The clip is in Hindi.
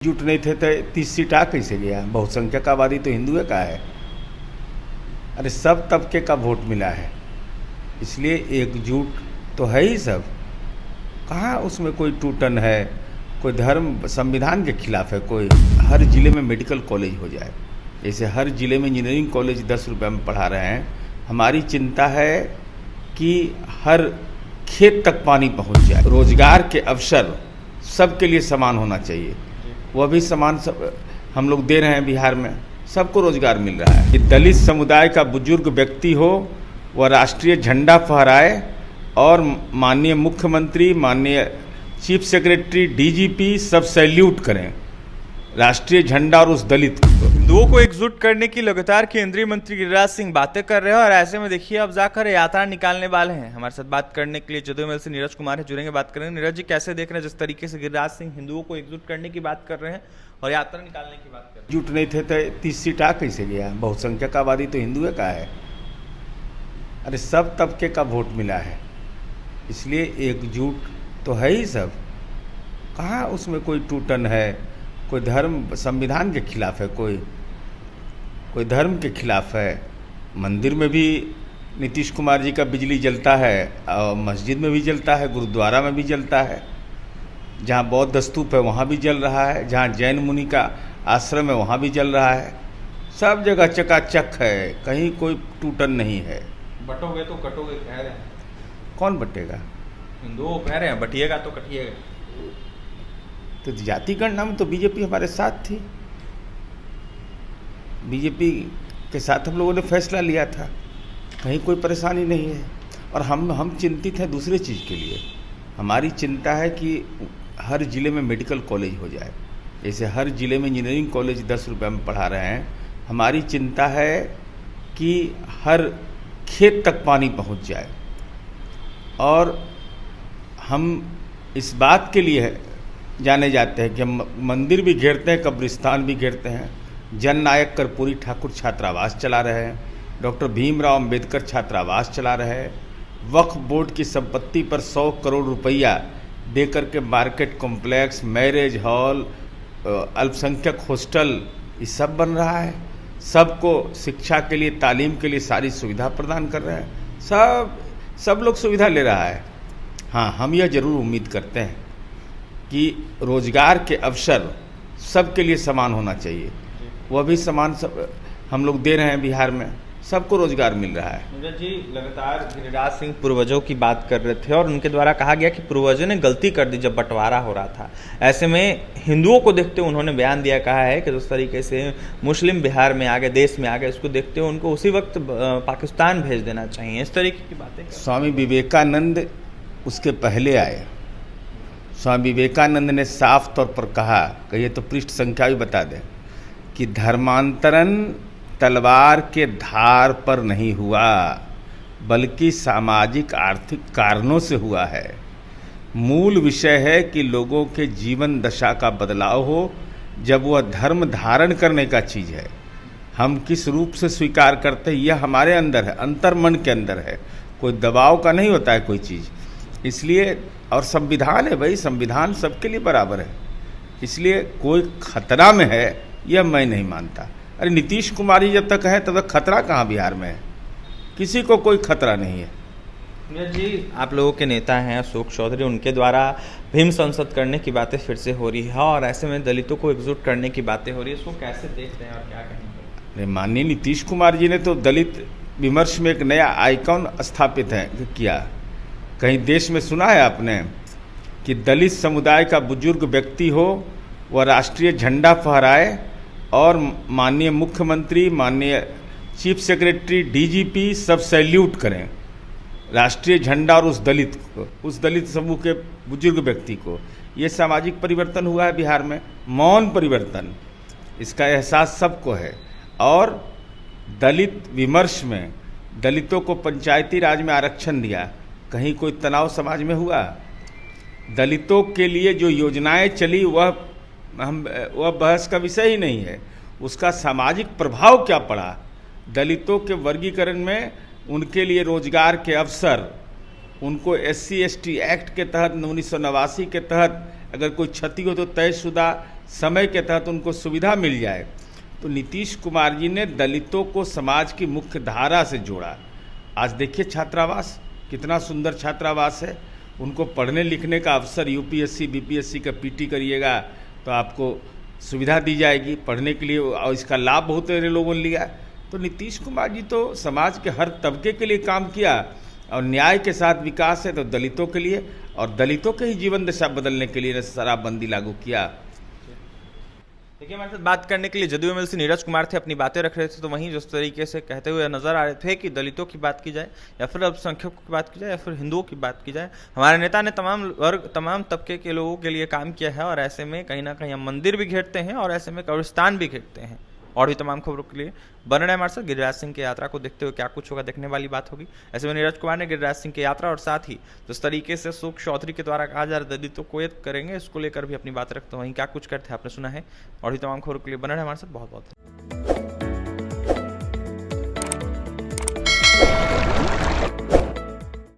एकजुट नहीं थे तो 30 सीट आ कैसे गया? बहुसंख्यक आबादी तो हिंदुओं का है। अरे सब तबके का वोट मिला है, इसलिए एकजुट तो है ही सब। कहाँ उसमें कोई टूटन है, कोई धर्म संविधान के खिलाफ है? कोई हर जिले में मेडिकल कॉलेज हो जाए, जैसे हर जिले में इंजीनियरिंग कॉलेज 10 रुपये में पढ़ा रहे हैं। हमारी चिंता है कि हर खेत तक पानी पहुंच जाए। रोजगार के अवसर सबके लिए समान होना चाहिए, वह भी समान सब हम लोग दे रहे हैं। बिहार में सबको रोजगार मिल रहा है। कि दलित समुदाय का बुजुर्ग व्यक्ति हो, वह राष्ट्रीय झंडा फहराए और माननीय मुख्यमंत्री, माननीय चीफ सेक्रेटरी, डीजीपी सब सैल्यूट करें राष्ट्रीय झंडा और उस दलित को। हिंदुओं को एकजुट करने की लगातार केंद्रीय मंत्री गिरिराज सिंह बातें कर रहे हैं और ऐसे में देखिए अब जाकर यात्रा निकालने वाले हैं। हमारे साथ बात करने के लिए जदयूमैल से नीरज कुमार है, जुड़ेंगे, बात करेंगे। नीरज जी, कैसे देख रहे हैं जिस तरीके से गिरिराज सिंह हिंदुओं को एकजुट करने की बात कर रहे हैं और यात्रा निकालने की बात कर रहे हैं? एकजुट नहीं थे तो 30 सीट आ कैसे गया? बहुसंख्यक आबादी तो हिंदुओं का है। अरे सब तबके का वोट मिला है, इसलिए एकजुट तो है ही सब। कहाँ उसमें कोई टूटन है, कोई धर्म संविधान के खिलाफ है? कोई धर्म के खिलाफ है? मंदिर में भी नीतीश कुमार जी का बिजली जलता है और मस्जिद में भी जलता है, गुरुद्वारा में भी जलता है, जहाँ बौद्ध स्तूप है वहाँ भी जल रहा है, जहाँ जैन मुनि का आश्रम है वहाँ भी जल रहा है। सब जगह चकाचक है, कहीं कोई टूटन नहीं है। बटोगे तो कटोगे कह रहे हैं। कौन बटेगा? हिंदुओं कह रहे हैं बटिएगा तो कटिएगा। तो जाति गणना में तो बीजेपी हमारे साथ थी। बीजेपी के साथ हम लोगों ने फैसला लिया था, कहीं कोई परेशानी नहीं है। और हम चिंतित हैं दूसरे चीज़ के लिए। हमारी चिंता है कि हर जिले में मेडिकल कॉलेज हो जाए, जैसे हर जिले में इंजीनियरिंग कॉलेज 10 रुपये में पढ़ा रहे हैं। हमारी चिंता है कि हर खेत तक पानी पहुंच जाए। और हम इस बात के लिए जाने जाते हैं कि हम मंदिर भी घेरते हैं, कब्रिस्तान भी घेरते हैं। जननायक कर्पूरी ठाकुर छात्रावास चला रहे हैं, डॉक्टर भीमराव अंबेडकर छात्रावास चला रहे हैं। वक्फ बोर्ड की संपत्ति पर 100 करोड़ रुपया दे करके मार्केट कॉम्प्लेक्स, मैरिज हॉल, अल्पसंख्यक हॉस्टल ये सब बन रहा है। सबको शिक्षा के लिए, तालीम के लिए सारी सुविधा प्रदान कर रहे हैं। सब लोग सुविधा ले रहा है। हाँ, हम यह जरूर उम्मीद करते हैं कि रोजगार के अवसर सबके लिए समान होना चाहिए, वह भी समान सब हम लोग दे रहे हैं। बिहार में सबको रोजगार मिल रहा है। नीरज जी, लगातार गिरिराज सिंह पूर्वजों की बात कर रहे थे और उनके द्वारा कहा गया कि पूर्वजों ने गलती कर दी जब बंटवारा हो रहा था। ऐसे में हिंदुओं को देखते हुए उन्होंने बयान दिया, कहा है कि जिस तरीके से मुस्लिम बिहार में आ गए, देश में आ गए, इसको देखते हुए उनको उसी वक्त पाकिस्तान भेज देना चाहिए। इस तरीके की बातें स्वामी विवेकानंद उसके पहले आए। स्वामी विवेकानंद ने साफ तौर पर कहा, कहिए तो पृष्ठ संख्या भी बता दें, कि धर्मांतरण तलवार के धार पर नहीं हुआ, बल्कि सामाजिक आर्थिक कारणों से हुआ है। मूल विषय है कि लोगों के जीवन दशा का बदलाव हो, जब वह धर्म धारण करने का चीज़ है। हम किस रूप से स्वीकार करते हैं यह हमारे अंदर है, अंतर्मन के अंदर है। कोई दबाव का नहीं होता है कोई चीज़। इसलिए और संविधान है भाई, संविधान सबके लिए बराबर है। इसलिए कोई खतरा में है यह मैं नहीं मानता। अरे नीतीश कुमार जी जब तक है तब तक खतरा कहाँ बिहार में है? किसी को कोई खतरा नहीं है। नीरज जी, आप लोगों के नेता हैं अशोक चौधरी, उनके द्वारा भीम संसद करने की बातें फिर से हो रही है और ऐसे में दलितों को एकजुट करने की बातें हो रही है, इसको कैसे देख रहे हैं और क्या कहेंगे? माननीय नीतीश कुमार जी ने तो दलित विमर्श में एक नया आइकॉन स्थापित किया। कहीं देश में सुना है आपने कि दलित समुदाय का बुजुर्ग व्यक्ति हो, वह राष्ट्रीय झंडा फहराए और माननीय मुख्यमंत्री, माननीय चीफ सेक्रेटरी, डीजीपी सब सैल्यूट करें राष्ट्रीय झंडा और उस दलित को, उस दलित समूह के बुजुर्ग व्यक्ति को। ये सामाजिक परिवर्तन हुआ है बिहार में, मौन परिवर्तन। इसका एहसास सबको है। और दलित विमर्श में दलितों को पंचायती राज में आरक्षण दिया, कहीं कोई तनाव समाज में हुआ? दलितों के लिए जो योजनाएं चली वह बहस का विषय ही नहीं है। उसका सामाजिक प्रभाव क्या पड़ा? दलितों के वर्गीकरण में उनके लिए रोजगार के अवसर, उनको SC ST एक्ट के तहत 1989 के तहत अगर कोई क्षति हो तो तयशुदा समय के तहत उनको सुविधा मिल जाए। तो नीतीश कुमार जी ने दलितों को समाज की मुख्य धारा से जोड़ा। आज देखिए छात्रावास, कितना सुंदर छात्रावास है। उनको पढ़ने लिखने का अवसर, यूपीएससी बीपीएससी का पीटी करिएगा तो आपको सुविधा दी जाएगी पढ़ने के लिए, और इसका लाभ बहुत सारे लोगों ने लिया। तो नीतीश कुमार जी तो समाज के हर तबके के लिए काम किया, और न्याय के साथ विकास है तो दलितों के लिए, और दलितों के ही जीवन दशा बदलने के लिए शराबबंदी लागू किया। देखिए, हमारे साथ बात करने के लिए जदयू एमएलसी नीरज कुमार थे, अपनी बातें रख रहे थे। तो वहीं जिस तरीके से कहते हुए नजर आ रहे थे कि दलितों की बात की जाए या फिर अल्पसंख्यकों की बात की जाए या फिर हिंदुओं की बात की जाए, हमारे नेता ने तमाम वर्ग, तमाम तबके के लोगों के लिए काम किया है। और ऐसे में कहीं ना कहीं हम मंदिर भी घेरते हैं और ऐसे में कब्रिस्तान भी घेरते हैं। और भी तमाम खबरों के लिए बने रहे हमारे साथ। गिरिराज सिंह की यात्रा को देखते हुए क्या कुछ होगा, देखने वाली बात होगी। ऐसे में नीरज कुमार ने गिरिराज सिंह की यात्रा और साथ ही जिस तरीके से सुख चौधरी के द्वारा कहा जा रहा है दलितों को करेंगे, इसको लेकर भी अपनी बात रखते हैं। वहीं क्या कुछ करते हैं आपने सुना है। और भी तमाम खबरों के लिए बने रहे हमारे साथ। बहुत बहुत